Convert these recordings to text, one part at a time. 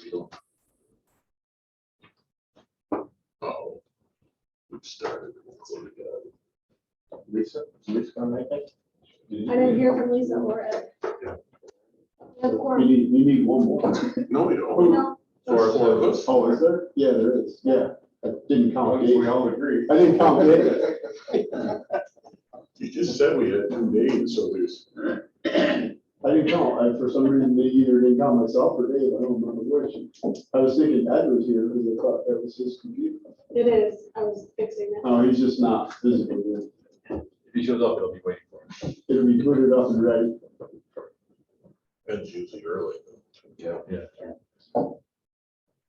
Seal. Oh, we started. Lisa gonna make it? I didn't hear from Lisa or Ed. Yeah. Of course. We need one more. No, we don't. No, Four of us. Oh, is there? Yeah, there is. Yeah. I didn't count Dave. We all agree. I didn't count Dave. You just said we had 2 days, so there's. I didn't count. For some reason, they either didn't count myself or Dave. I don't remember which. I was thinking Ed was here because I thought that was his computer. it is. I was fixing it. Oh, he's just not visible here. If he shows up, it'll be waiting for him. It'll be booted up and ready. It's usually early. Yeah. I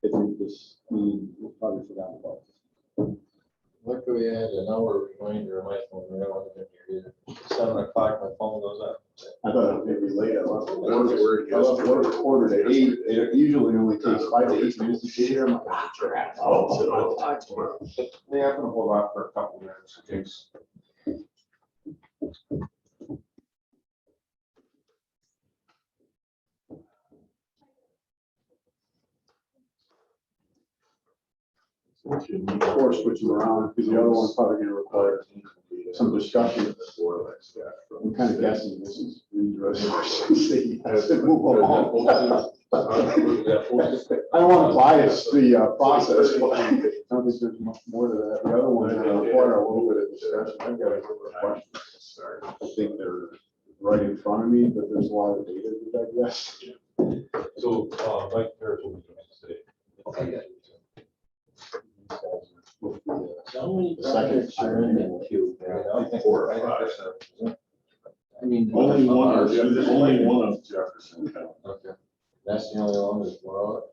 think this, we probably forgot about. Luckily, I had an hour reminder on my phone, I don't want to be here either. 7 o'clock, my phone goes up. I thought it was maybe late. I left Yesterday. quarter to 8. It usually only takes 5 to 8 minutes to get here. I'm like, ah, crap. They happen to hold off for a couple minutes, in case. Or switch them around because the other one's probably gonna require some discussion. I'm kind of guessing this is redressing. Move along. I don't want to bias the process. But I don't think there's much more to that. The other ones require a little bit of discussion. I've got a couple of questions. I think they're right in front of me, but there's a lot of data to digest. So, Mike Harris will be doing this today. Okay. How many Second, are in the queue? I think 4 or I think 5. there's I mean. Only one of Jefferson County. Okay, that's the only one that's more.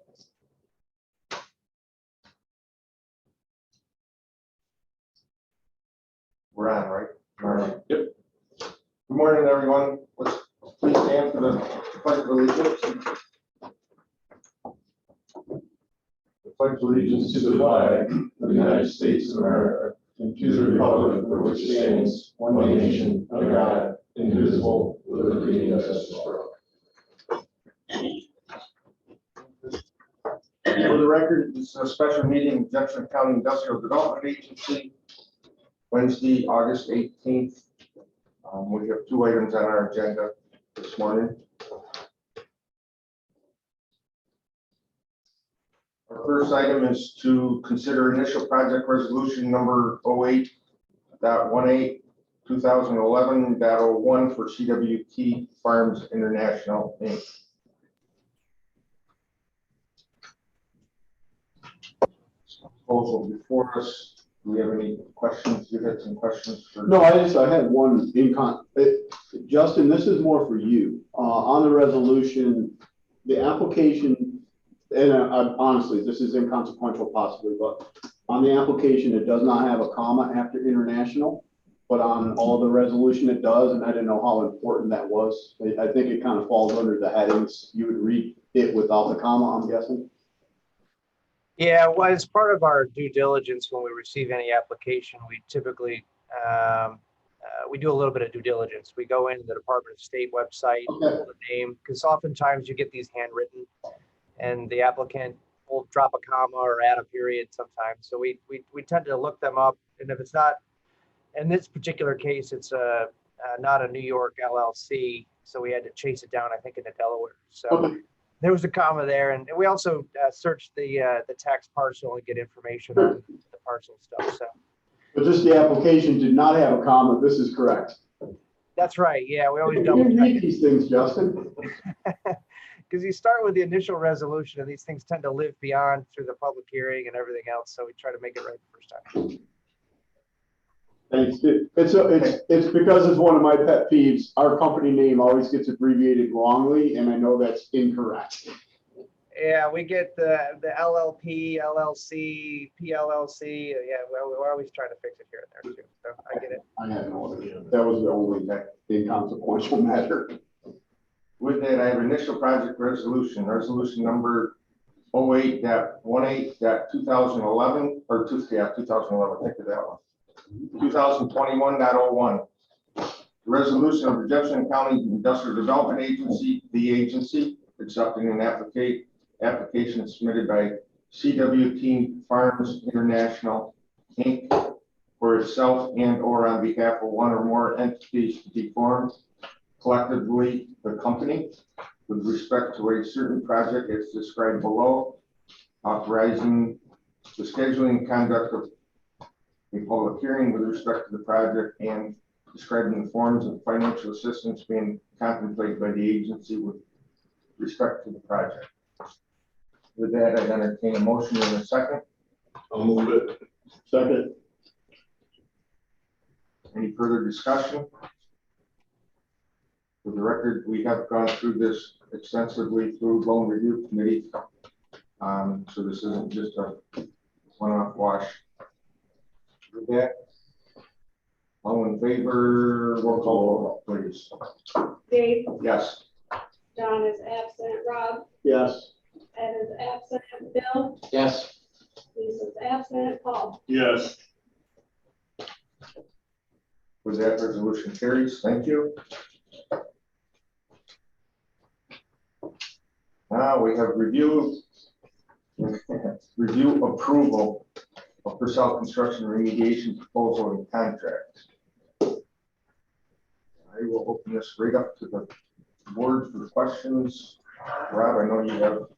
We're on, right? All right. Yep. Good morning, everyone. Let's please stand for the pledge of allegiance. The pledge of allegiance to the flag of the United States of America and to the republic for which it stands, one nation, under God, indivisible, with liberty and justice for all. For the record, this is a special meeting of Jefferson County Industrial Development Agency, Wednesday, August 18th. We have 2 items on our agenda this morning. Our first item is to consider initial project resolution number 08.18/2011.01 for CWT Farms International, Inc. Proposal before us. Do we have any questions? You had some questions for? No, I had one Justin, this is more for you. On the resolution, the application, and honestly, this is inconsequential possibly, but on the application, it does not have a comma after international, but on all the resolution it does, and I didn't know how important that was. I think it kind of falls under the headings. You would read it without the comma, I'm guessing. Yeah, well, as part of our due diligence, when we receive any application, we typically, we do a little bit of due diligence. We go into the Department of State website, pull the name, because oftentimes you get these handwritten and the applicant will drop a comma or add a period sometimes. So we tend to look them up. And if it's not, in this particular case, it's not a New York LLC. So we had to chase it down, I think, into Delaware. So. Okay. There was a comma there, and we also searched the tax parcel and get information on the parcel stuff. So But just the application did not have a comma. This is correct. that's right. Yeah, we always You double read check these things, Justin. because you start with the initial resolution, and these things tend to live beyond through the public hearing and everything else. So we try to make it right the first time. Thanks. It's because it's one of my pet peeves. Our company name always gets abbreviated wrongly, and I know that's incorrect. Yeah, we get the LLP, LLC, PLLC. Yeah, we're always trying to fix it here and there too. So I get it. I had no idea. That was the only inconsequential matter. With that, I have initial project resolution number 08.18.2011 or 2011. Think of that one. 2021.01. The resolution of the Jefferson County Industrial Development Agency, the agency, accepting an application submitted by CWT Farms International, Inc. for itself and or on behalf of one or more entities to be formed collectively the company with respect to a certain project as described below, authorizing the scheduling and conduct of a public hearing with respect to the project and describing the forms of financial assistance being contemplated by the agency with respect to the project. With that, I entertain a motion in a second. I'll move it. Second. Any further discussion? For the record, we have gone through this extensively through loan review committee. So this isn't just a one-off wash. With that, all in favor, roll call, please. Dave, Yes. John is absent, Rob, Yes. Ed is absent, Bill, Yes. Lisa's absent, Paul. Yes. With that, resolution carries. Thank you. Now we have review approval of Purcell Construction remediation proposal and contract. I will open this right up to the board for questions. Rob, I know you have.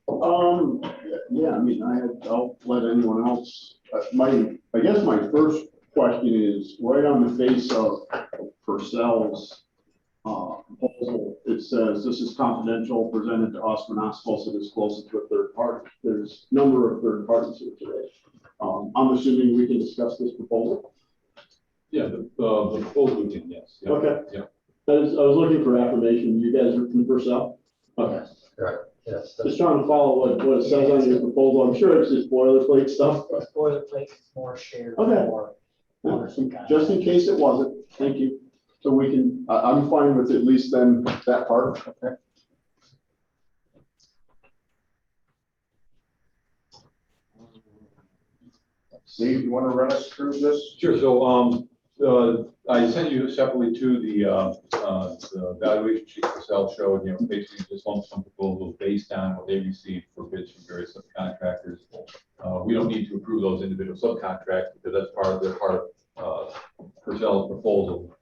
Yeah, I mean, I'll let anyone else, I guess my first question is, right on the face of Purcell's proposal, it says, this is confidential, presented to us, we're not supposed to disclose it to a third party. There's a number of third parties here today. I'm assuming we can discuss this proposal. Yeah, the proposal, we can, yes. Yeah. Okay. Yeah. I was looking for affirmation. You guys are from Purcell? Okay. Correct. Yes. Just trying to follow what it says on your proposal. I'm sure it's just boilerplate stuff. but- Boilerplate, more shared, Okay. more. Just in case it wasn't, thank you. So we can, I'm fine with at least then that part. Okay. Steve, you want to run us through this? Sure, so, I sent you separately to the evaluation sheet Purcell showed, basically this lump sum proposal based on what they received for bids from various subcontractors. We don't need to approve those individual subcontracts because that's part of Purcell's proposal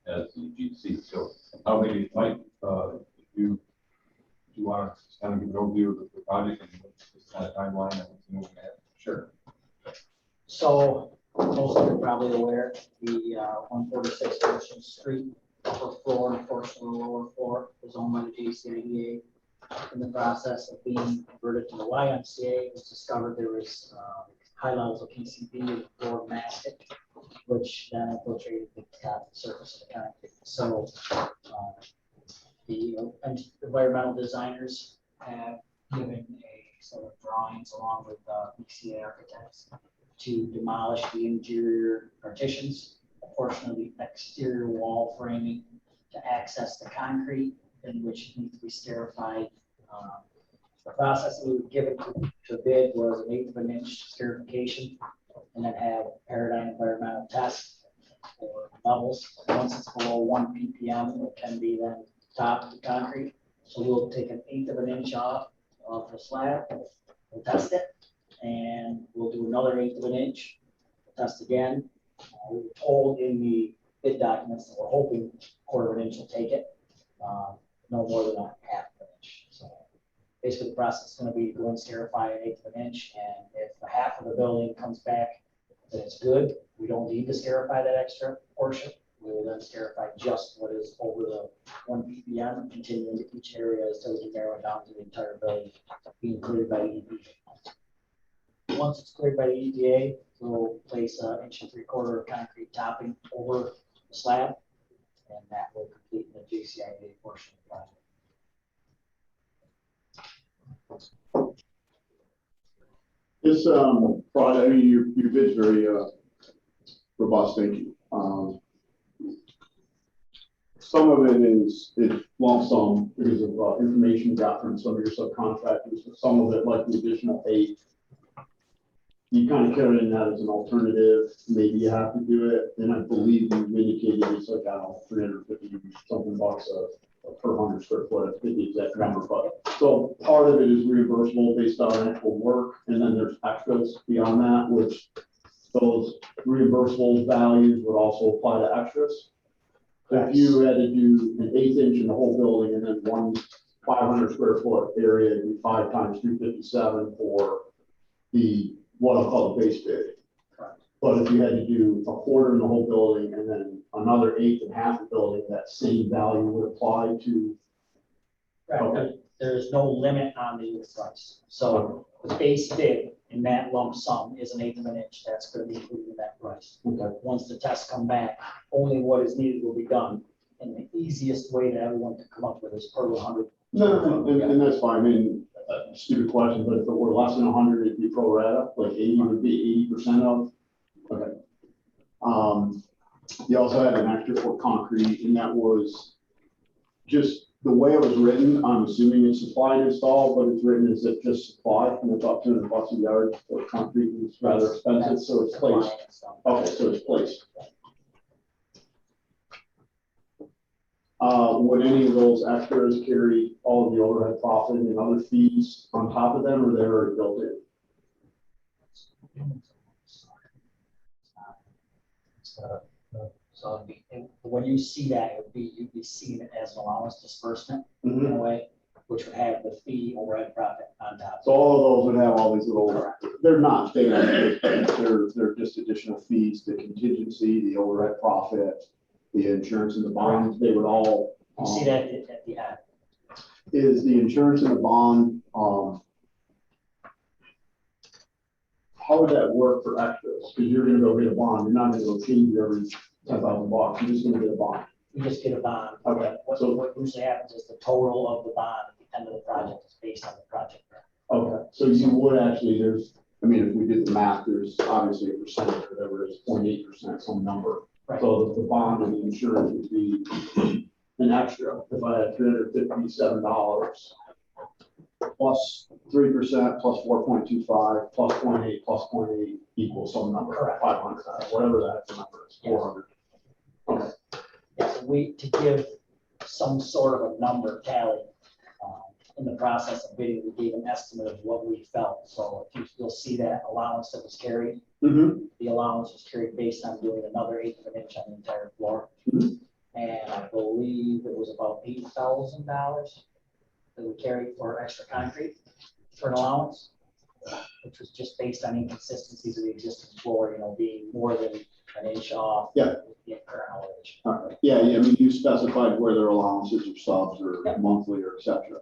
as the GC. So maybe Mike, if you want to kind of give an overview of the project and this kind of timeline and what's moving ahead. Sure. So most of you are probably aware, the 146 Ocean Street upper floor and portion of the lower floor is owned by the JCIDA. In the process of being converted to the YMCA, it was discovered there was high levels of PCB in the floor mastic, which then infiltrated the top surface of the concrete. So the environmental designers have given a sort of drawings along with BCA architects to demolish the interior partitions, a portion of the exterior wall framing to access the concrete, in which needs to be scarified. The process that we were given to bid was an 1/8 of an inch scarification, and then have paradigm environmental test for levels. Once it's below 1 ppm, it can be then topped to concrete. So we'll take an 1/8 of an inch off of the slab, we'll test it, and we'll do another 1/8 of an inch, test again. We were told in the bid documents that we're hoping 1/4 of an inch will take it, no more than a 1/2 of an inch. So basically the process is going to be go and scarify an 1/8 of an inch, and if the 1/2 of the building comes back that it's good, we don't need to scarify that extra portion. We will then scarify just what is over the 1 ppm and continue into each area until we can narrow it down to the entire building being cleared by EPA. Once it's cleared by the EPA, we'll place an 1 3/4 inch concrete topping over the slab, and that will complete the JCIA portion of the project. This project, I mean, your bid's very robust, thank you. Some of it is lump sum because of information got from some of your subcontractors, but some of it, like the additional 8, you kind of carry in that as an alternative. Maybe you have to do it, and I believe you indicated it's like, I don't know, 350 something bucks per 100 square foot, I forget the exact number, but, so part of it is reimbursable based on actual work, and then there's extras beyond that, which those reimbursable values would also apply to extras. If you had to do an 1/8 inch in the whole building and then one 500 square foot area, it'd be 5 times 257 for the, what I'll call the base bid. Correct. But if you had to do a quarter in the whole building and then another 1/8 in half the building, that same value would apply to. Right, Okay. there is no limit on the unit price. So the base bid in that lump sum is 1/8 of an inch. That's going to be included in that price. Okay. Once the tests come back, only what is needed will be done. And the easiest way that everyone can come up with is per 100. No, and that's fine. I mean, stupid question, but if it were less than 100, it'd be pro rata, like 80 would be 80% of. Okay. You also had an extra for concrete, and that was just the way it was written. I'm assuming it's supply and install, but it's written as if just supply, and about $200 a yard for concrete is rather expensive, so it's placed. Okay, so it's placed. Would any of those extras carry all of the overhead profit and other fees on top of them, or they're already built in? So it'd be, when you see that, you'd be seeing it as an allowance disbursement in a way, which would have the fee overhead profit on top. So all of those would have all these little, they're not, they're just additional fees, the contingency, the overhead profit, the insurance and the bonds, they would all. You see that at the end. Is the insurance and the bond, how would that work for extras? Because you're gonna go get a bond, you're not gonna go change every $10,000, you're just gonna get a bond. You just get a bond. Okay, What usually happens is the total of the bond at the end of the project is based on the project. Okay, so you would actually, I mean, if we did the math, there's obviously a percentage, whatever it is, 0.8%, some number. Right. So the bond and the insurance would be an extra. If I had $357 plus 3% plus 4.25 plus 0.8 plus 0.8 equals some number, Correct. 500, whatever that number is, 400. Okay. Yeah, so to give some sort of a number tally, in the process of bidding, we gave an estimate of what we felt. So you'll see that allowance that was carried. Mm-hmm. The allowance was carried based on doing another 1/8 of an inch on the entire floor. Mhm. And I believe it was about $8,000 that we carried for extra concrete for an allowance, which was just based on inconsistencies of the existing floor, being more than an inch off. Yeah. The current elevation. Okay. Yeah, I mean, you specified where their allowances or subs or Yeah. monthly or et cetera.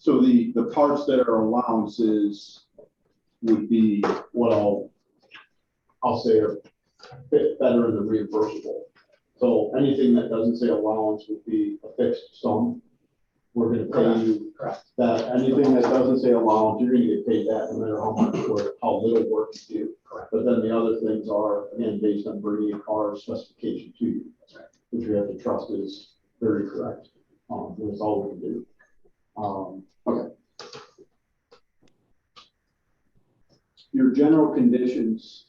So the parts that are allowances would be what I'll say are a bit better than reimbursable. So anything that doesn't say allowance would be a fixed sum. We're gonna pay you Correct. that. Anything that doesn't say allowance, you're gonna get paid that no matter how much work, how little work you do. Correct. But then the other things are, again, based on bringing a car specification to you. That's right. Which we have to trust is very correct. That's all we can do. Okay. Your general conditions,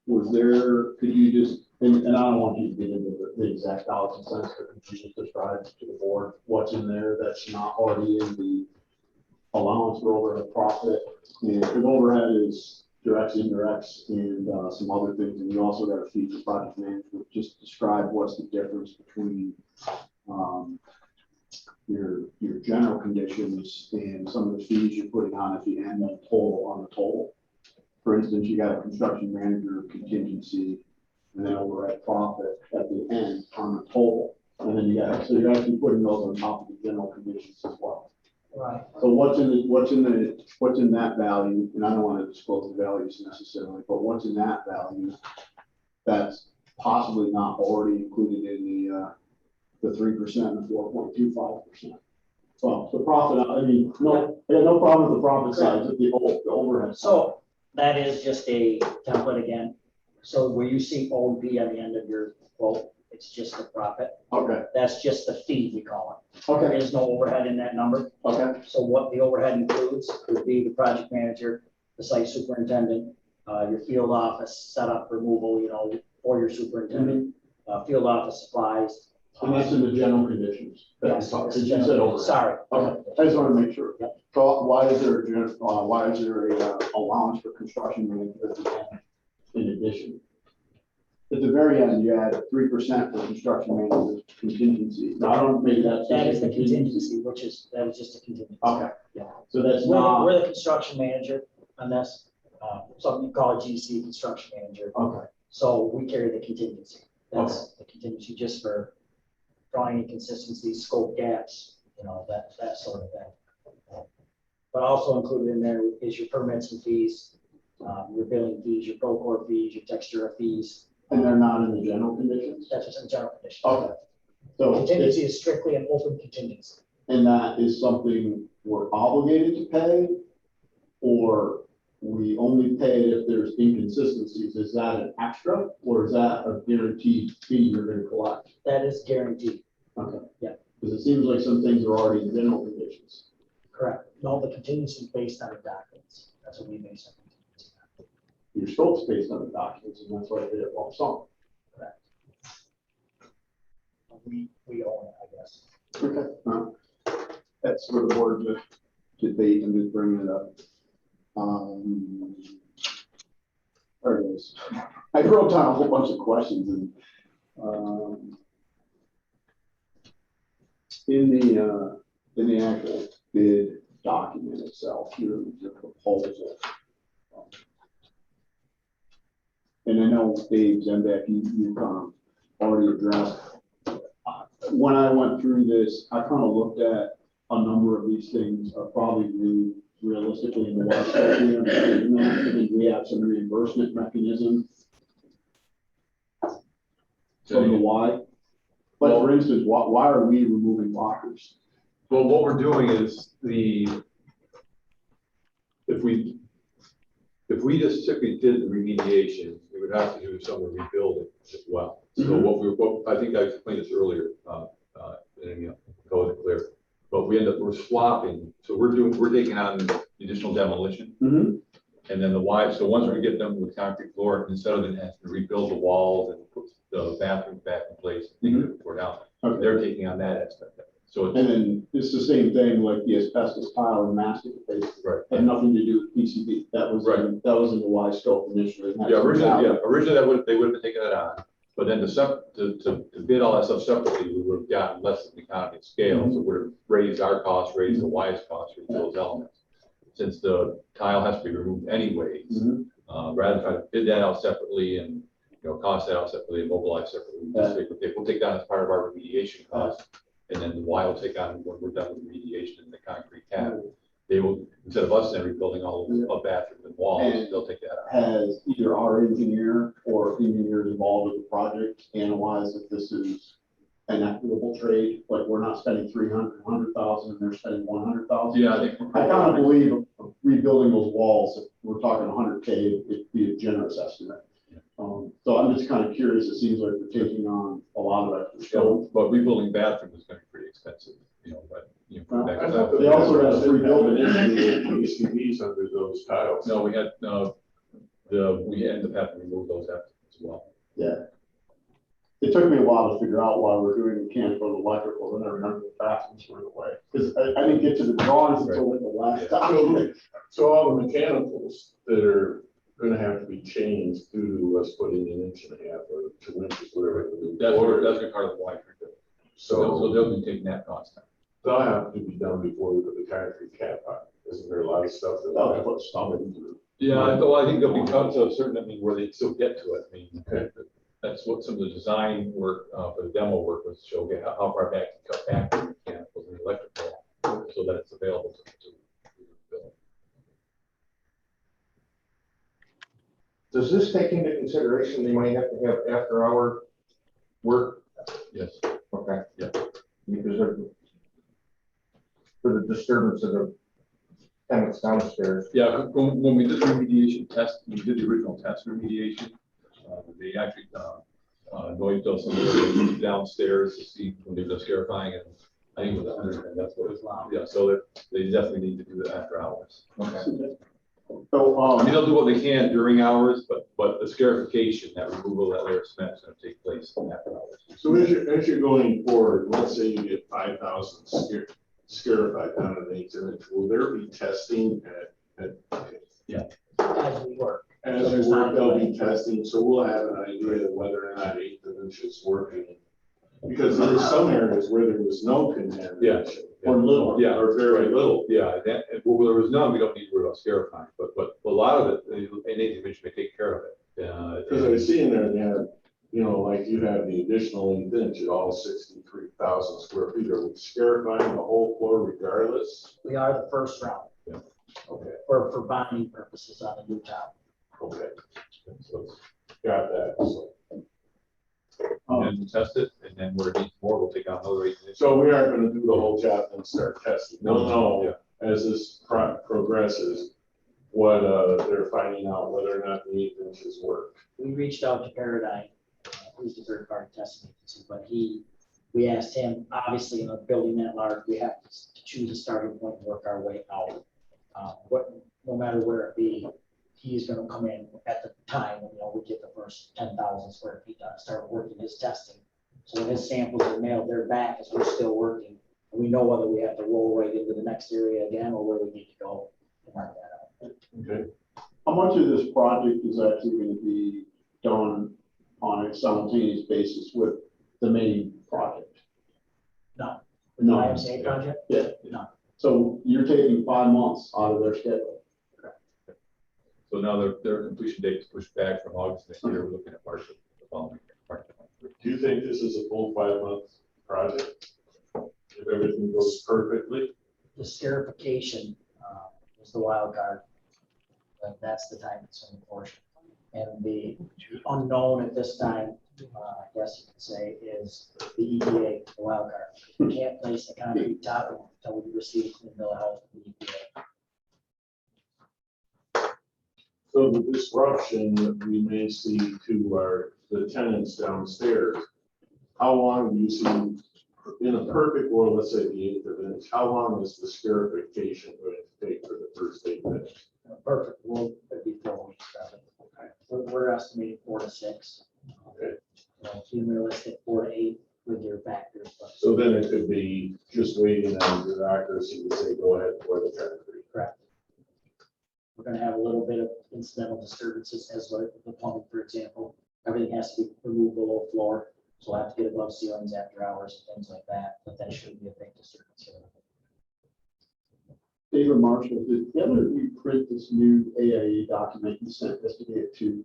was there, could you just, and I don't want you to get into the exact dollars and cents, but could you just describe to the board what's in there that's not already in the allowance for overhead profit? And the overhead is directs, indirects, and some other things, and you also got a fee for project management. Just describe what's the difference between your general conditions and some of the fees you're putting on at the end of the total. For instance, you got a construction manager contingency and then overhead profit at the end on the total. And then so you're actually putting those on top of the general conditions as well. Right. So what's in that value, and I don't want to disclose the values necessarily, but what's in that value that's possibly not already included in the 3% and the 4.25%. So the profit, I mean, no, I got no problem with the profit side, just the overhead. So that is just a template again. So where you see OP on the end of your quote, it's just the profit. Okay, That's just the fee, we call it. There okay, is no overhead in that number. okay, So what the overhead includes would be the project manager, the site superintendent, your field office setup removal, for your superintendent, field office supplies. And that's in the general conditions. Yes, Because this is you said general- over. Sorry. Okay, I just want to make sure. Yep. So why is there a allowance for construction manager in addition? At the very end, you had 3% for construction manager contingency. Now, I don't, maybe that's. That is the contingency, that was just a contingency. Okay. Yeah. So that's We're not, the construction manager on this, something you call a GC, construction manager. okay, So we carry the contingency. That's the contingency just for drawing inconsistencies, scope gaps, that sort of thing. But also included in there is your permits and fees, your billing fees, your Procore fees, your Textura fees. and they're not in the general conditions? That's just in general conditions. Okay. So, Contingency is strictly an open contingency. and that is something we're obligated to pay? Or we only pay it if there's inconsistencies? Is that an extra, or is that a guaranteed fee you're gonna collect? That is guaranteed. Okay. Yeah. Because it seems like some things are already in general conditions. Correct. No, the contingency is based on the documents. That's what we base our contingency on. Your scope's based on the documents, and that's why I did it lump sum. Correct. We own it, I guess. Okay. That's for the board to debate and just bring it up. There it is. I wrote down a whole bunch of questions and, in the actual bid document itself, your proposal. And I know Dave Zembeck, you've already addressed. When I went through this, I kind of looked at a number of these things are probably really realistically in the water side. We understand that. I think we have some reimbursement mechanism from the Y. But for instance, why are we removing lockers? Well, what we're doing is if we just simply did the remediation, we would have to do some of the rebuilding as well. So Mhm. I think I explained this earlier, go clear, but we're swapping. So we're taking on the additional demolition. Mhm. And then so once we get done with concrete floor, instead of then having to rebuild the walls and put the bathroom back in place, things that were down, Okay. they're taking on that aspect of it. So And then it's the same thing like the asbestos tile and mastic face. right. Had nothing to do with PCB. That was, Right. that was in the Y scope initially. and that's Originally they would have been taking that on, but then to bid all that stuff separately, we would have gotten less of an economy of scale, so we would have raised our costs, raised the Y's costs for those elements. Since the tile has to be removed anyways, Mhm. rather than try to bid that out separately and, cost that out separately and mobilize separately, we'll take that as part of our remediation costs. And then the Y will take on, when we're done with remediation in the concrete tab, they will, instead of us then rebuilding all of bathrooms and walls, And they'll take that out. Has either our engineer or engineers involved with the project analyzed if this is an equitable trade? Like we're not spending 100,000 and they're spending 100,000? Yeah, I think. I kind of believe rebuilding those walls, if we're talking 100K, it'd be a generous estimate. So I'm just kind of curious, it seems like we're taking on a lot of extra scope. But rebuilding bathroom is going to be pretty expensive, but. back I to thought that. They also had to rebuild it. PCBs under those tiles. No, we had, we ended up having to remove those after as well. Yeah. It took me a while to figure out why we're doing mechanical and electrical, and I remember the bathrooms were in the way. Because I didn't get to the drawings until like the last time. So all the mechanicals that are gonna have to be changed due to us putting an inch and a half or 2 inches, whatever. That's gonna be part of the Y. So they'll be taking that cost down. They'll have to be done before we put the concrete cap on. Isn't there a lot of stuff that they'll have to stomach into? Yeah, I think there'll be cuts of certain, where they still get to it. I mean, that's what some of the design work, for the demo work was to show how far back to cut back the mechanicals and electrical so that it's available to build. Does this take into consideration they might have to have after-hour work? Yes. Okay. Yeah. Because of, for the disturbance of the tenants downstairs. Yeah, when we did the remediation test, we did the original test remediation. They actually noised us some of the downstairs to see when they were just verifying it. I think it was 100, and that's what it was. Yeah, so that they definitely need to do that after hours. Okay. So, I mean, they'll do what they can during hours, but the scarification, that removal of that layer of cement is gonna take place after hours. So as you're going forward, let's say you get 5,000 scarified down an 1/8 inch, will there be testing at As we work. as we work, there'll be testing, so we'll have an idea of whether or not 1/8 inch is working. Because there's some areas where there was no contamination. or little. Yeah, Or very little. yeah, that, and where there was none, we don't need to worry about scarifying, but a lot of it, an 8 inch may take care of it. Because I see in there, they have, you know, like you have the additional 1/8 inch at all 63,000 square feet. Are we scarifying the whole floor regardless? We are the first round Okay, for bonding purposes on the new top. okay. So got that. So- And then we'll test it, and then where it needs more, we'll take out another 8 inch. So we aren't gonna do the whole job and start testing. Yeah. No, as this progresses, what, they're finding out whether or not the 1/8 inches work. We reached out to Paradigm, who's the third party testing agency, but we asked him, obviously, in a building that large, we have to choose a starting point and work our way out. No matter where it be, he's gonna come in at the time, when, we get the first 10,000 square feet done, start working his testing. So when his samples are mailed, they're back as we're still working. And we know whether we have to roll right into the next area again, or where we need to go to mark that out. Okay. How much of this project is actually gonna be done on a simultaneous basis with the main project? No. No. IMCA project? Yeah. No. So you're taking 5 months out of their schedule. So now their completion date is pushed back from August next year, we're looking at March of the following year. March of 23. Do you think this is a full 5-month project? If everything goes perfectly? The scarification is the wild card. But that's the time consuming portion. And the unknown at this time, I guess you could say, is the EPA, the wild card. We can't place the concrete top until we receive a clean bill of health from the EPA. So the disruption that we may see to the tenants downstairs, how long do you see, in a perfect world, let's say the 1/8 of an inch, how long is the scarification going to take for the first 8 minutes? Perfect world, it'd be 4 weeks, probably. We're estimating 4 to 6. Okay. Being realistic, 4 to 8 with your factors, but So then it could be just waiting on bureaucracy to say, go ahead for the concrete. correct. We're gonna have a little bit of incidental disturbances as like the plumbing, for example. Everything has to be removed below floor, so we'll have to get above ceilings after hours and things like that, but that shouldn't be a big disturbance here. David Marshall, did you ever reprint this new AIE document you sent us to get to?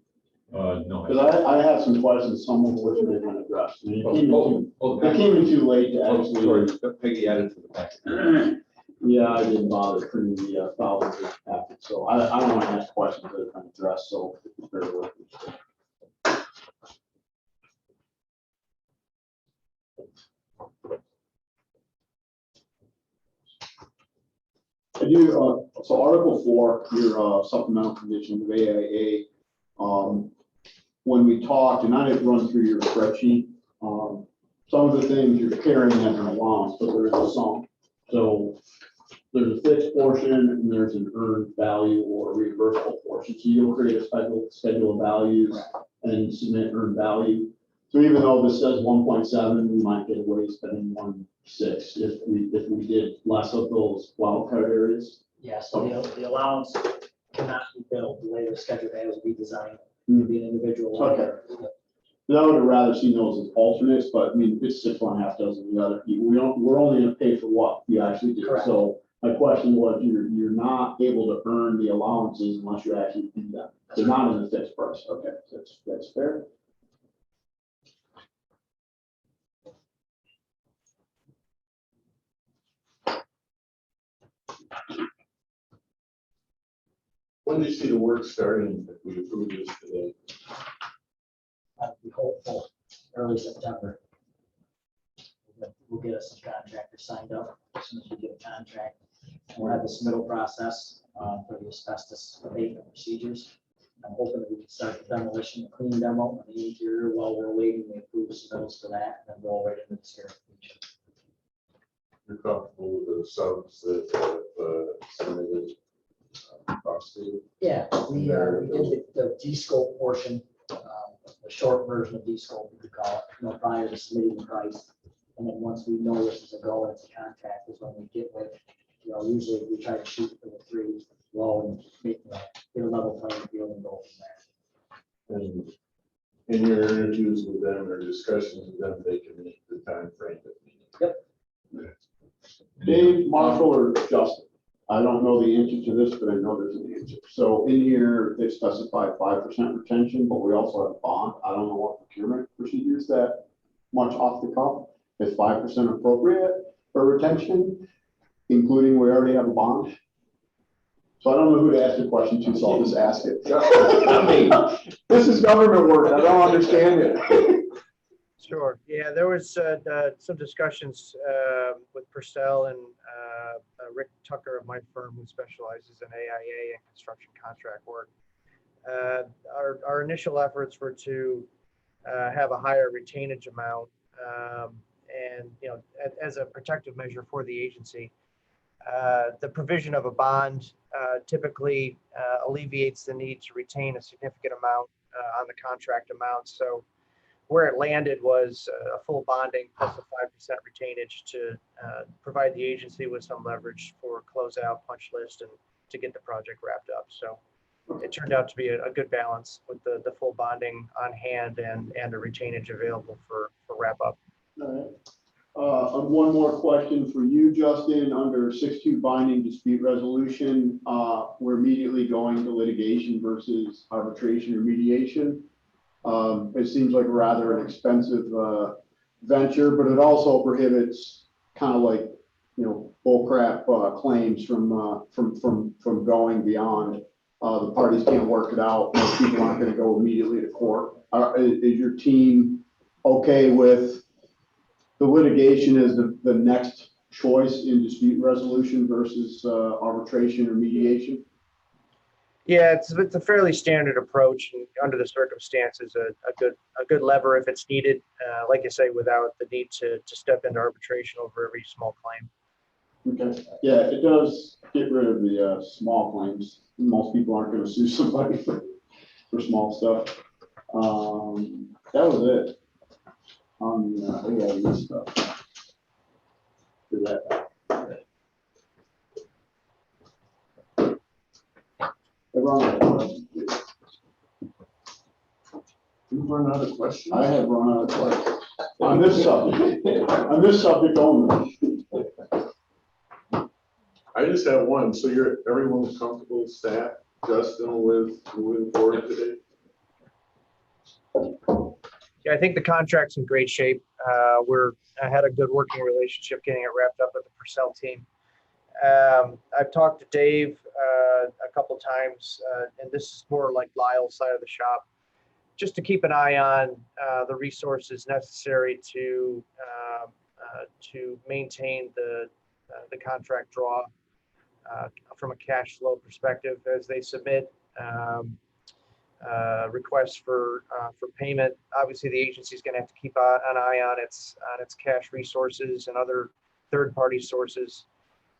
No. Because I have some questions, some of which have been addressed. And it came in The it came in too late to oh, actually. sorry, Peggy added to the packet. Yeah, I didn't bother printing the thousands of packets, so I don't want to ask questions that have been addressed, so. bear with me. I do, so Article 4, your supplemental condition of AIA, when we talked, and I didn't run through your spreadsheet, some of the things you're carrying as an allowance, but there is a sum. So there's a fixed portion and there's an earned value or reimbursable portion. So you'll create a schedule of values and submit earned value. So even though this says 1.7, we might get away spending 1.6 if we did less of those wildcard areas. Yeah, so the allowance cannot be built the way the schedule A was redesigned, to be an individual. line. Okay. I would have rather seen those as alternates, but I mean, it's 6.5 dozen the other. We're only gonna pay for what you actually do. Correct. So my question was, you're not able to earn the allowances unless you actually do them. They're not in the fixed price. Okay, that's fair. When do you see the work starting if we approve this today? I'd be hopeful early September. We'll get us some contractors signed up as soon as we get a contract. And we'll have this middle process for the asbestos abatement procedures. I'm hoping that we can start the demolition, clean demo on the interior while we're waiting to approve submittals for that, and then roll right into the scarification. You're comfortable with the subs that have submitted? across the. Yeah, we did the D-scope portion, the short version of D-scope, we could call it, prior to submitting the price. And then once we know this is a go, and it's a contract, is when we get with, usually we try to shoot for the 3 low and make, get a level playing field and go from there. And in your interviews with them or discussions with them, they can meet the time frame that we need. Dave, Marshall, or Justin? I don't know the answer to this, but I know there's an answer. So in here, they specify 5% retention, but we also have a bond. I don't know what procurement procedures that much off the cuff. Is 5% appropriate for retention, including we already have a bond? So I don't know who to ask the question to, so I'll just ask it. This is government work. I don't understand it. Sure. Yeah, there was some discussions with Purcell and Rick Tucker of my firm, who specializes in AIA and construction contract work. Our initial efforts were to have a higher retainage amount, and as a protective measure for the agency. The provision of a bond typically alleviates the need to retain a significant amount on the contract amount. So where it landed was a full bonding plus a 5% retainage to provide the agency with some leverage for closeout punch list and to get the project wrapped up. So it turned out to be a good balance with the full bonding on hand and a retainage available for wrap up. All right. One more question for you, Justin. Under 6.2 binding dispute resolution, we're immediately going to litigation versus arbitration or mediation. It seems like rather an expensive venture, but it also prohibits kind of like, bullcrap claims from going beyond. The parties can't work it out. Most people aren't going to go immediately to court. Is your team okay with the litigation as the next choice in dispute resolution versus arbitration or mediation? Yeah, it's a fairly standard approach, and under the circumstances, a good lever if it's needed. Like I say, without the need to step into arbitration over every small claim. Okay. Yeah, it does get rid of the small claims. Most people aren't going to sue somebody for small stuff. That was it on the stuff. Do that. You've run out of questions? I have run out of questions on this subject. On this subject only. I just have one. So everyone's comfortable, staff, Justin, with moving forward today? Yeah, I think the contract's in great shape. I had a good working relationship getting it wrapped up with the Purcell team. I've talked to Dave a couple times, and this is more like Lyle's side of the shop, just to keep an eye on the resources necessary to maintain the contract draw from a cash flow perspective as they submit requests for payment. Obviously, the agency is going to have to keep an eye on its cash resources and other third-party sources.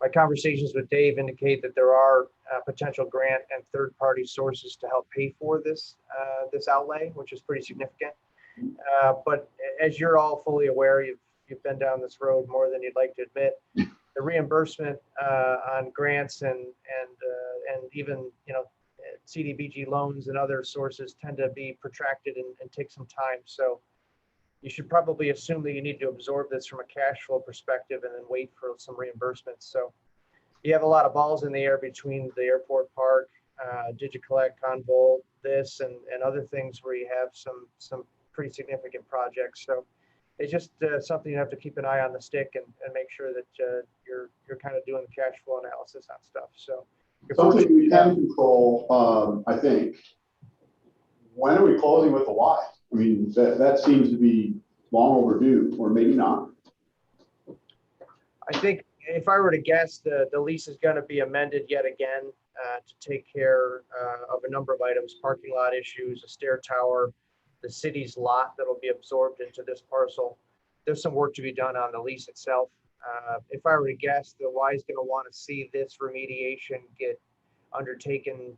My conversations with Dave indicate that there are potential grant and third-party sources to help pay for this outlay, which is pretty significant. But as you're all fully aware, you've been down this road more than you'd like to admit. The reimbursement on grants and even CDBG loans and other sources tend to be protracted and take some time. So you should probably assume that you need to absorb this from a cash flow perspective and then wait for some reimbursements. So you have a lot of balls in the air between the airport park, DigiCollect, Convol, this and other things where you have some pretty significant projects. So it's just something you have to keep an eye on the stick and make sure that you're kind of doing the cash flow analysis on stuff. So something we can control, I think. When are we closing with the Y? I mean, that seems to be long overdue, or maybe not. I think if I were to guess, the lease is going to be amended yet again to take care of a number of items: parking lot issues, a stair tower, the city's lot that'll be absorbed into this parcel. There's some work to be done on the lease itself. If I were to guess, the Y is going to want to see this remediation get undertaken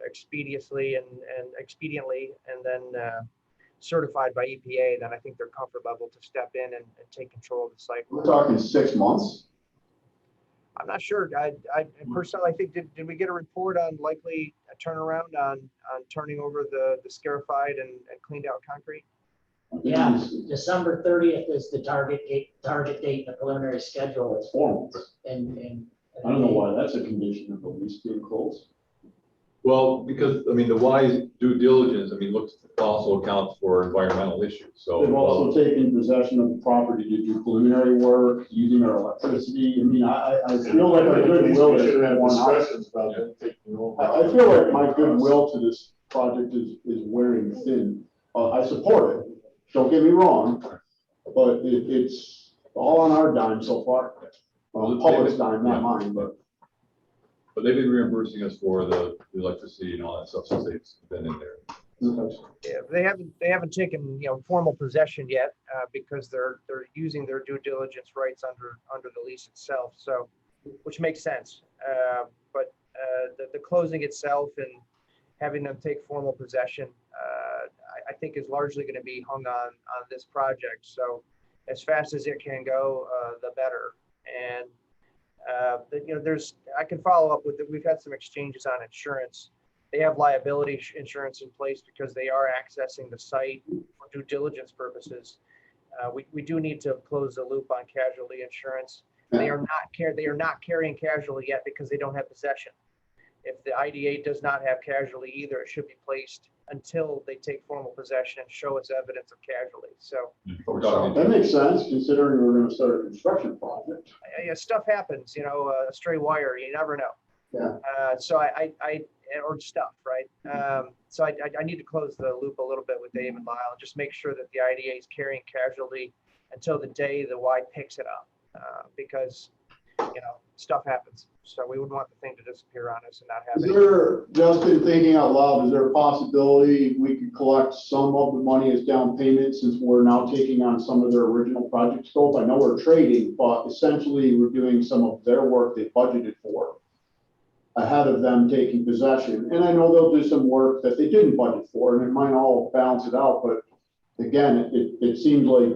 expeditiously and expediently, and then certified by EPA, then I think they're comfort level to step in and take control of the site. We're talking 6 months. I'm not sure. I personally, I think, did we get a report on likely a turnaround on turning over the scarified and cleaned out concrete? Yeah, December 30th is the target date in the preliminary schedule. It's 4 months. And I don't know why that's a condition of the lease being closed. Well, because, I mean, the wise due diligence, I mean, looks also accounts for environmental issues, so. They've also taken possession of the property to do preliminary work, using our electricity. I mean, I feel like our goodwill We is should have worn out. discussions about them taking over. I feel like my goodwill to this project is wearing thin. I support it, don't get me wrong, but it's all on our dime so far. Well, the public's dime, not mine, but. But they've been reimbursing us for the electricity and all that stuff since they've been in there. Yeah, they haven't taken formal possession yet because they're using their due diligence rights under the lease itself. So, which makes sense. But the closing itself and having them take formal possession, I think is largely going to be hung on this project. So, as fast as it can go, the better. And I can follow up with it. We've had some exchanges on insurance. They have liability insurance in place because they are accessing the site for due diligence purposes. We do need to close the loop on casualty insurance. They are not carrying casualty yet because they don't have possession. If the IDA does not have casualty either, it should be placed until they take formal possession and show us evidence of casualty. So That makes sense, considering we're gonna start a construction project. yeah, stuff happens, a stray wire, you never know. Yeah. So or stuff, right? So I need to close the loop a little bit with Dave and Lyle and just make sure that the IDA is carrying casualty until the day the Y picks it up, because stuff happens. So we wouldn't want the thing to disappear on us and not have Is it. there, Justin, thinking out loud, is there a possibility we could collect some of the money as down payment since we're now taking on some of their original project scope? I know we're trading, but essentially we're doing some of their work they budgeted for ahead of them taking possession. And I know they'll do some work that they didn't budget for, and it might all balance it out. But again, it seems like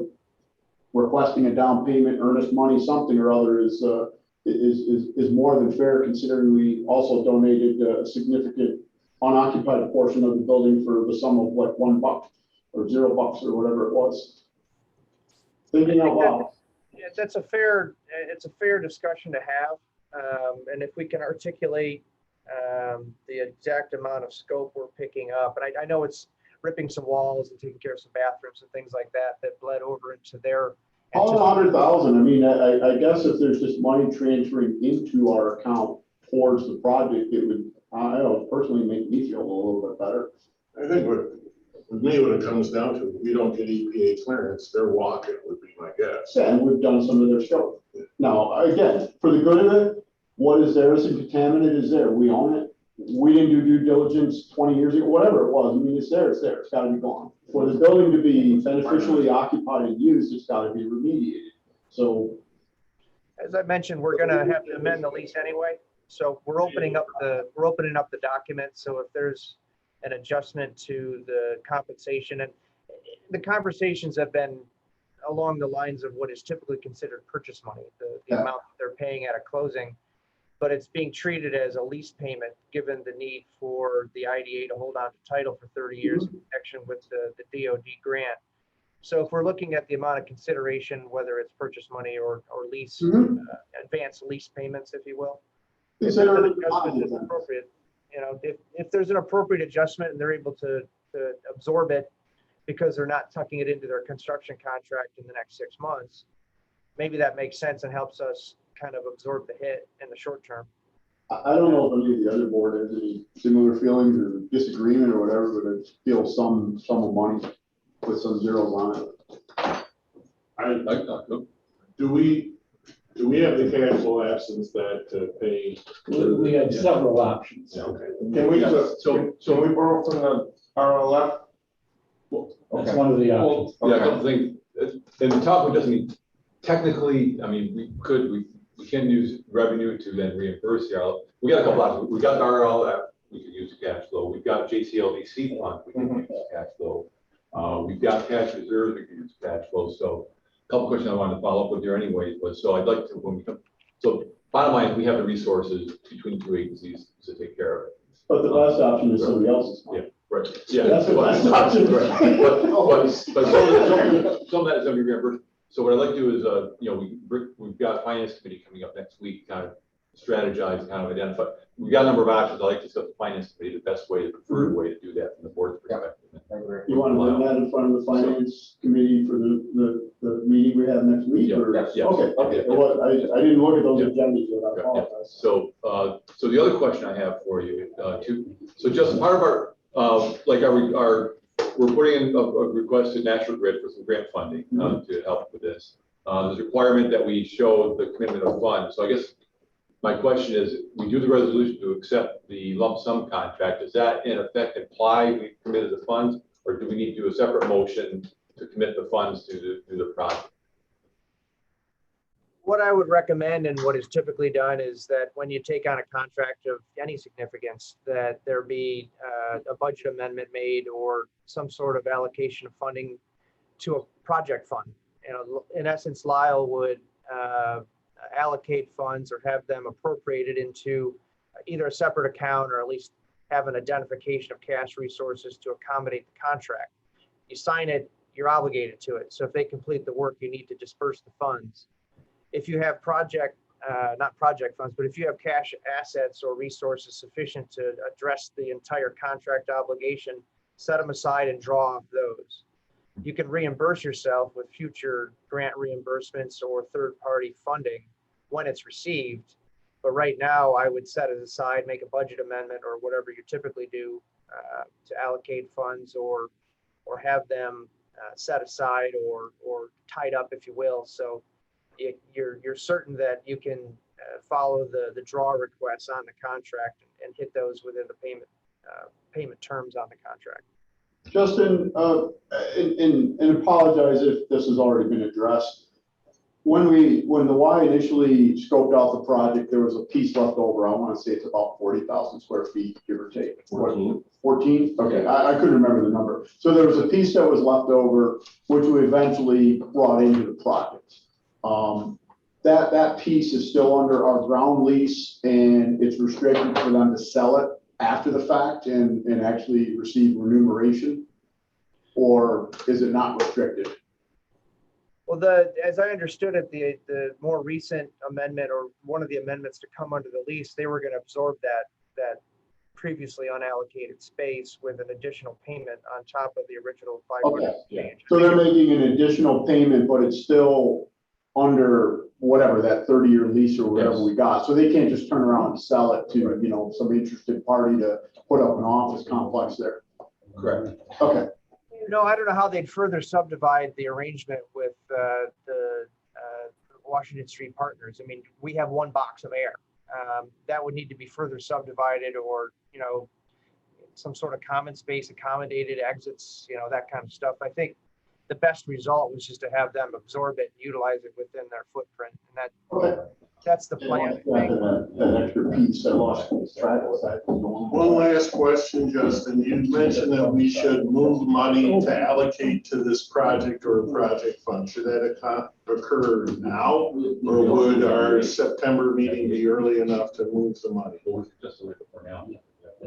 requesting a down payment, earnest money, something or other is more than fair, considering we also donated a significant unoccupied portion of the building for the sum of like $1 or $0 or whatever it was. Thinking out loud. Yeah, it's a fair discussion to have. And if we can articulate the exact amount of scope we're picking up, and I know it's ripping some walls and taking care of some bathrooms and things like that bled over into their. All 100,000. I mean, I guess if there's just money transferring into our account towards the project, it would, I don't know, personally make me feel a little bit better. I think with me, when it comes down to it, we don't get EPA clearance, they're walking would be my guess. And we've done some of their scope. Now, again, for the good of it, what is there isn't contaminated is there. We own it. We didn't do due diligence 20 years ago, whatever it was. I mean, it's there, it's got to be gone. For the building to be beneficially occupied and used, it's got to be remediated. So, As I mentioned, we're going to have to amend the lease anyway. So we're opening up the document. So if there's an adjustment to the compensation, and the conversations have been along the lines of what is typically considered purchase money, the amount that they're paying at a closing, but it's being treated as a lease payment given the need for the IDA to hold on to title for 30 years in connection with the DOD grant. So if we're looking at the amount of consideration, whether it's purchase money or lease, advanced lease payments, if you will, if there's an adjustment that's appropriate, if there's an appropriate adjustment and they're able to absorb it because they're not tucking it into their construction contract in the next 6 months, maybe that makes sense and helps us kind of absorb the hit in the short term. I don't know if any of the other board has any similar feelings or disagreement or whatever, but I feel some of money with some zeros on it. Do we have the cash flow absence that to pay? We have several options. Okay. Can we, so we borrow from the RLF? That's one of the options. Well, yeah, I don't think, and the top one doesn't mean, technically, I mean, we can use revenue to then reimburse the RL. We got a couple options. We got the RL that we could use cash flow. We've got JCLDC fund, we can use cash flow. We've got cash reserves, we can use cash flow. So a couple questions I wanted to follow up with here anyways, was so I'd like to, when we come, so bottom line, we have the resources between the two agencies to take care of it. But the best option is somebody else's. Yeah. Right. Yeah. That's the best option. Right. But some of that is going to be reimbursed. So what I'd like to do is, we've got finance committee coming up next week, kind of strategize, kind of identify. We've got a number of options. I'd like to discuss the finance committee, the best way, the preferred way to do that from the board's perspective. You want to bring that in front of the finance committee for the meeting we have next week? Or? Yeah. Okay. Well, I didn't look at those agendas yet. I Yeah. apologize. So the other question I have for you, so just part of our, we're putting in a request to National Grid for some grant funding to help with this. There's a requirement that we show the commitment of funds. So I guess my question is, we do the resolution to accept the lump sum contract. Does that in effect imply we committed the funds, or do we need to do a separate motion to commit the funds to the project? What I would recommend and what is typically done is that when you take on a contract of any significance, that there be a budget amendment made or some sort of allocation of funding to a project fund. In essence, Lyle would allocate funds or have them appropriated into either a separate account or at least have an identification of cash resources to accommodate the contract. You sign it, you're obligated to it. So if they complete the work, you need to disperse the funds. If you have not project funds, but if you have cash assets or resources sufficient to address the entire contract obligation, set them aside and draw off those. You can reimburse yourself with future grant reimbursements or third-party funding when it's received. But right now, I would set it aside, make a budget amendment or whatever you typically do to allocate funds or have them set aside or tied up, if you will. So you're certain that you can follow the draw requests on the contract and hit those within the payment terms on the contract. Justin, and apologize if this has already been addressed. When the Y initially scoped out the project, there was a piece left over. I want to say it's about 40,000 square feet, give or take. 14? Okay, I couldn't remember the number. So there was a piece that was left over, which we eventually brought into the project. That piece is still under our ground lease, and it's restricted for them to sell it after the fact and actually receive remuneration, or is it not restricted? Well, as I understood it, the more recent amendment or one of the amendments to come under the lease, they were going to absorb that previously unallocated space with an additional payment on top of the original 500. Okay, yeah. So they're making an additional payment, but it's still under whatever that 30-year lease or whatever we got. So they can't just turn around and sell it to some interested party to put up an office complex there. Correct. Okay. No, I don't know how they'd further subdivide the arrangement with the Washington Street Partners. I mean, we have one box of air. That would need to be further subdivided, or some sort of common space, accommodated exits, that kind of stuff. I think the best result was just to have them absorb it and utilize it within their footprint, and that's the plan. That extra piece I lost track of that. One last question, Justin. You mentioned that we should move money to allocate to this project or a project fund. Should that occur now, or would our September meeting be early enough to move the money? Just a little for now.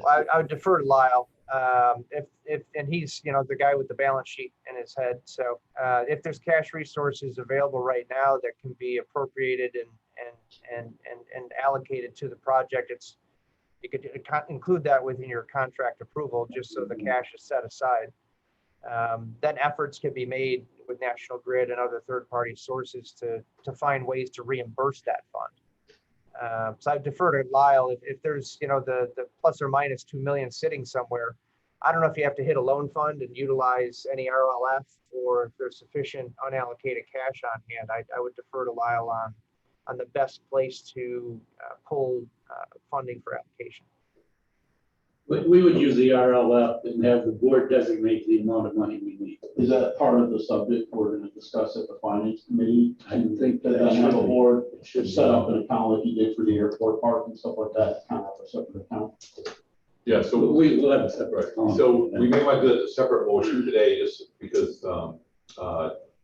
I would defer to Lyle. And he's the guy with the balance sheet in his head. So if there's cash resources available right now that can be appropriated and allocated to the project, you could include that within your contract approval, just so the cash is set aside. Then efforts can be made with National Grid and other third-party sources to find ways to reimburse that fund. So I defer to Lyle if there's the plus or minus 2 million sitting somewhere. I don't know if you have to hit a loan fund and utilize any RLF, or if there's sufficient unallocated cash on hand. I would defer to Lyle on the best place to pull funding for application. But we would use the RLF and have the board designate the amount of money we need. Is that part of the subject we're gonna discuss at the finance committee? I think That that then have a should be. board Should set up an account like you did for the airport park and stuff like that, kind of a separate account. Yeah, So so, we will have a separate. account. so we may want to do a separate motion today, just because,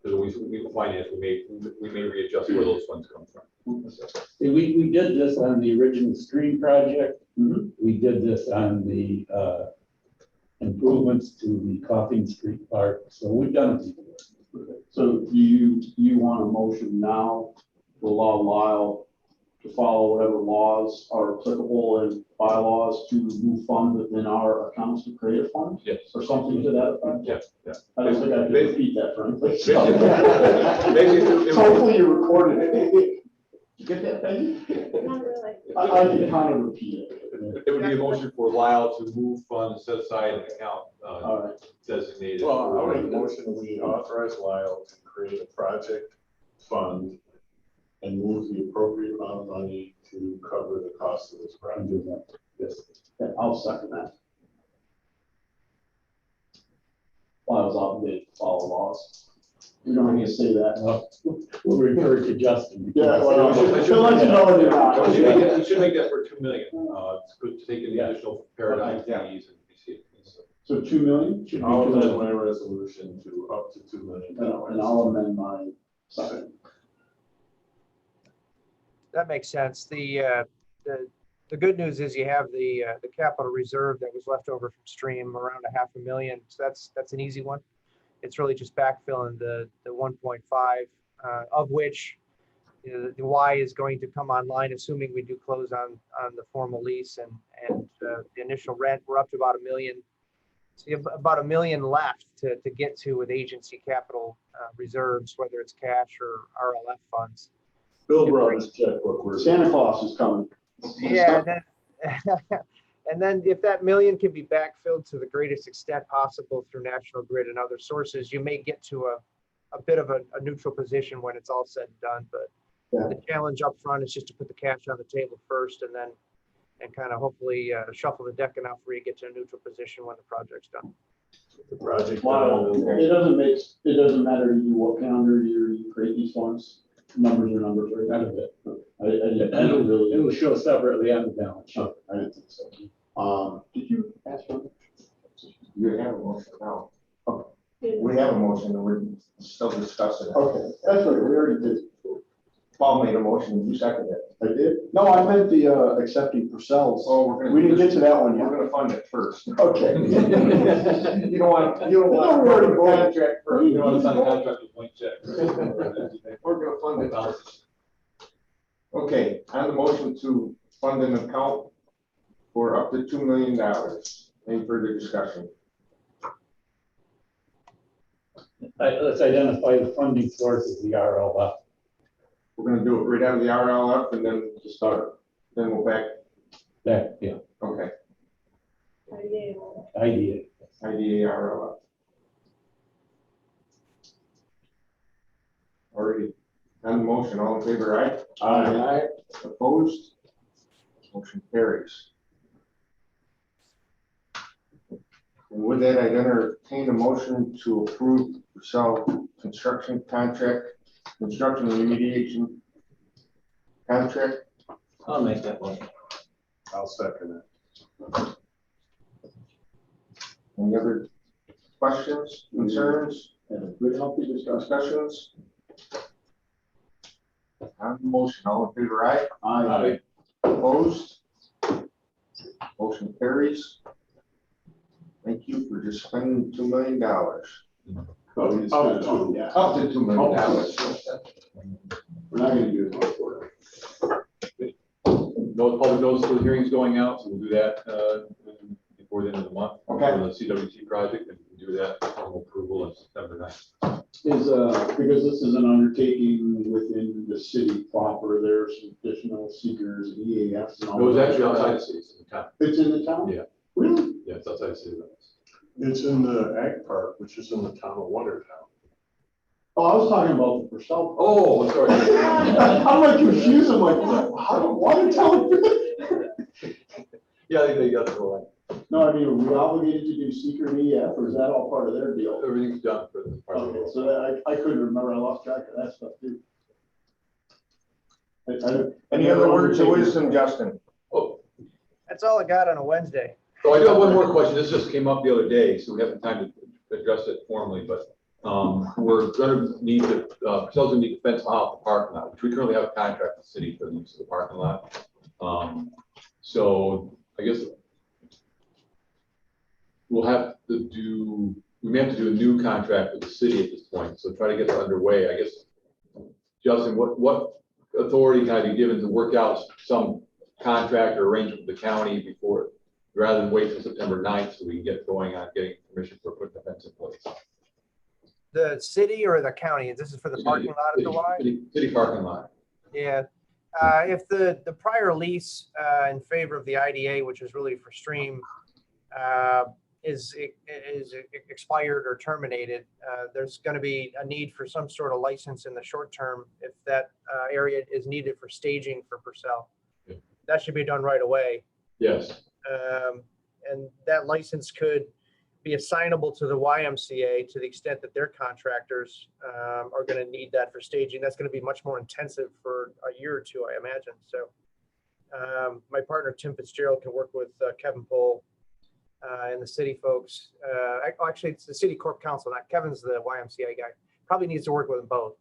we finance, we may readjust where those funds come from. See, we did this on the original stream project. Mhm. We did this on the improvements to the Coffin Street Park, so we've done it before. So do you want a motion now to allow Lyle to follow whatever laws are applicable and bylaws to move funds within our accounts to create a fund? Yes. Or something to that effect? Yeah, yeah. I don't think I can repeat that, frankly. Basically, it- Hopefully you recorded it. You get that, Peggy? Not really. I can kind of repeat it. It would be a motion for Lyle to move funds, set aside an account All right. designated. Well, I for- make a motion, we authorize Lyle to create a project fund and move the appropriate amount of money to cover the cost of this project. Yes. Okay, I'll second that. Well, I was obligated to follow laws. You don't need to say that. We'll refer to Justin. Yeah, well, I should- she'll let you know when you're not. We should make that for 2 million. It's good to take in the additional paradigm Yeah. fees and BCA fees. So 2 million? Should be I'll 2 amend million. my resolution to up to $2 million. And I'll amend my second. That makes sense. The good news is you have the capital reserve that was left over from stream around $500,000. So that's an easy one. It's really just backfilling the 1.5, of which the Y is going to come online, assuming we do close on the formal lease and the initial rent. We're up to about $1 million. So you have about $1 million left to get to with agency capital reserves, whether it's cash or RLF funds. Bill brought his checkbook. Where's it? Santa Claus is coming. Yeah, and then if that $1 million can be backfilled to the greatest extent possible through National Grid and other sources, you may get to a bit of a neutral position when it's all said and done. But Yeah. the challenge up front is just to put the cash on the table first, and kind of hopefully shuffle the deck enough where you get to a neutral position when the project's done. The project. Wow, it doesn't matter to you what calendar year you create these funds. Numbers are numbers, right? Out of it. I didn't really. It'll show separately on the balance sheet. Oh, I didn't think so. Did you ask for? You have a motion now. Didn't- We have a motion, and we're still discussing it. Okay, that's right, we already did. Paul made a motion, you seconded it. I did? No, I meant the accepting Purcell's. Oh, we're gonna. We didn't get to that one We're yet. gonna fund it first. Okay. You don't want, you don't want. No, we already voted. Contract first. You want to sign a contract with blank check. We're gonna fund it first. Okay, on the motion to fund an account for up to $2 million. Any further discussion? Let's identify the funding source of the RLF. We're gonna do it right out of the RLF and then to start, then we'll back, That, yeah, okay, idea. IDA RLF. Already, on the motion, all in favor, aye? Aye. Opposed? Motion carries. And with that, I entertain a motion to approve Purcell construction contract, construction remediation contract. I'll make that motion. I'll second it. Any other questions, concerns, Good, healthy discussions? On the motion, all in favor, aye? Aye. Opposed? Motion carries. Thank you for just spending $2 million. Oh, you just Up spent it to. on, yeah. Up to $2 million. We're not gonna do it much for it. No public notice for the hearings going out, so we'll do that before the end of the month. Okay. For the CWT project, and we can do that formal approval on September 9th. Is, because this is an undertaking within the city proper, there's additional seekers and EAFs and all. It was that. actually outside the city, it's in the town. It's in the town? Yeah. Really? Yeah, it's outside the city limits. It's in the ag park, which is in the town of Watertown. Oh, I was talking about the Purcell. Oh, I'm sorry. I'm like confused, I'm like, how do Watertown? Yeah, they got the line. No, I mean, are we obligated to do secret EF, or is that all part of their deal? Everything's done for the. Okay, so that, I couldn't remember, I lost track of that stuff too. Any other words of wisdom, Justin? Oh, That's all I got on a Wednesday. so I do have one more question. This just came up the other day, so we haven't time to address it formally, but we're gonna need to, Purcell's gonna need to fence out the parking lot, which we currently have a contract with the city for the use of the parking lot. So I guess we may have to do a new contract with the city at this point, so try to get that underway. I guess, Justin, what authority can I be given to work out some contract or arrangement with the county before, rather than wait till September 9th so we can get going on getting permission for putting the fence in place? The city or the county? This is for the parking lot at the Y? City parking lot. Yeah. If the prior lease in favor of the IDA, which is really for Stream, is expired or terminated, there's going to be a need for some sort of license in the short term if that area is needed for staging for Purcell. Yeah. That should be done right away. Yes. And that license could be assignable to the YMCA to the extent that their contractors are going to need that for staging. That's going to be much more intensive for a year or two, I imagine. So my partner, Tim Fitzgerald, can work with Kevin Pohl and the city folks. Actually, it's the city corp council, not Kevin's the YMCA guy. Probably needs to work with them both.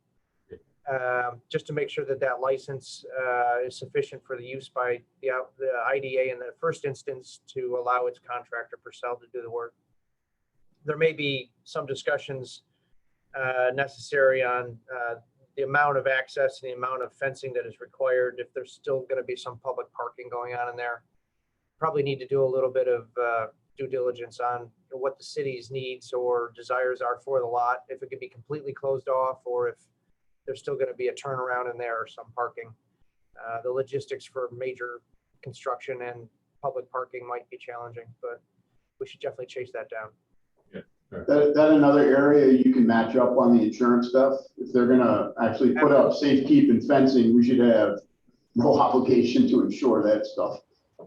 Just to make sure that that license is sufficient for the use by the IDA in the first instance to allow its contractor Purcell to do the work. There may be some discussions necessary on the amount of access and the amount of fencing that is required if there's still going to be some public parking going on in there. Probably need to do a little bit of due diligence on what the city's needs or desires are for the lot, if it could be completely closed off or if there's still going to be a turnaround in there or some parking. The logistics for major construction and public parking might be challenging, but we should definitely chase that down. That another area you can match up on the insurance stuff. If they're gonna actually put up safekeeping fencing, we should have no obligation to insure that stuff.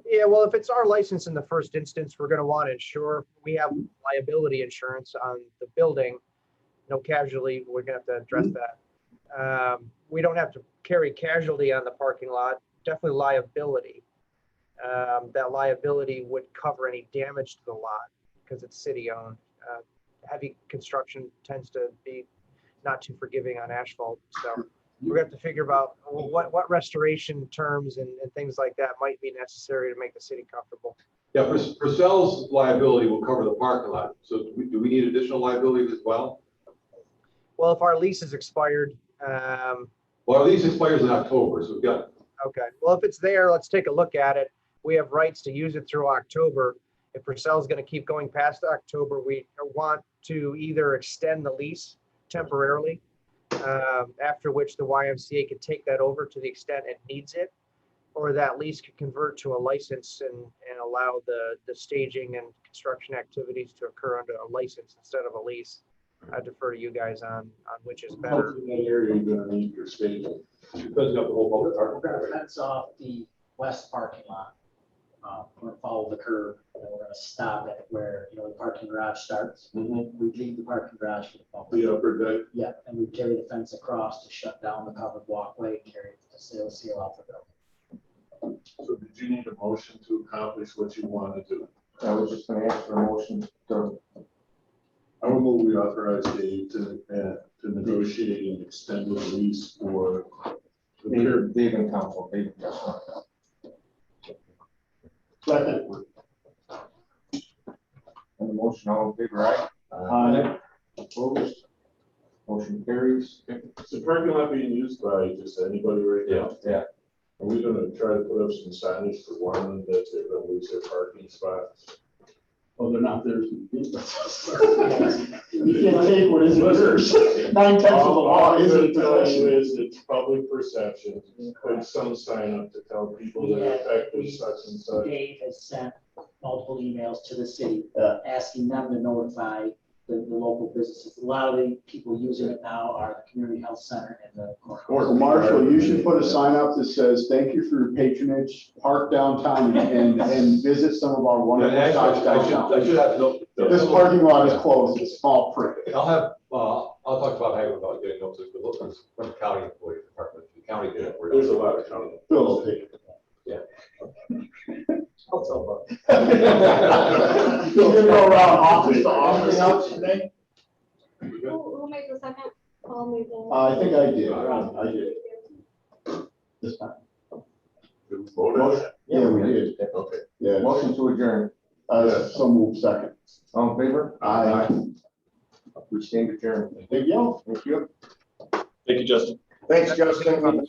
Yeah, well, if it's our license in the first instance, we're going to want to ensure we have liability insurance on the building. No casualty, we're going to have to address that. We don't have to carry casualty on the parking lot, definitely liability. That liability would cover any damage to the lot because it's city owned. Heavy construction tends to be not too forgiving on asphalt. So we're going to have to figure about what restoration terms and things like that might be necessary to make the city comfortable. Yeah, Purcell's liability will cover the parking lot. So do we need additional liability as well? Well, if our lease is expired. Well, our lease expires in October, so we've got. Okay, well, if it's there, let's take a look at it. We have rights to use it through October. If Purcell's going to keep going past October, we want to either extend the lease temporarily, after which the YMCA could take that over to the extent it needs it, or that lease could convert to a license and allow the staging and construction activities to occur under a license instead of a lease. I defer to you guys on which is better. In that area, you're gonna need your staging. Because of the whole public We're parking. gonna fence off the west parking lot. We're gonna follow the curve, and we're gonna stop it where, the parking garage starts. Mhm. We leave the parking garage for the public. The upper deck. Yeah, and we carry the fence across to shut down the covered walkway, carry the seal off the building. So did you need a motion to accomplish what you want to do? I was just gonna ask for a motion to, I will move we authorize Dave to negotiate an extended lease for the period. Dave and council, Dave and Justin. Second. And the motion, all in favor, aye? Opposed? Motion carries. Is the parking lot being used by just anybody right now? Yeah. Are we gonna try to put up some signage to warn them that they're gonna lose their parking spot? Oh, they're not theirs. You can't take what isn't yours. 9/10 of the law isn't possession. It's public perception. Put some sign up to tell people that effective such and such. Dave has sent multiple emails to the city, asking them to notify the the local businesses. A lot of the people using it now are the community health center and the courthouse. Well, Marshall, you should put a sign up that says, thank you for your patronage, park downtown and visit some of our wonderful shops downtown. I should have, no. This parking lot is closed, it's small print. I'll talk about how about getting notices, but look from the county employee department, the county did it. There's a lot of county. Bill will take it. Yeah. I'll tell You'll go around office to office. Who made the second? Paul made the. I think I did. This time. Voted? Yeah, we did. Okay. Yeah, Motion to adjourn. so move second. All in favor? Aye. We stand adjourned. Big yell. Thank you. Thank you, Justin. Thanks, Justin.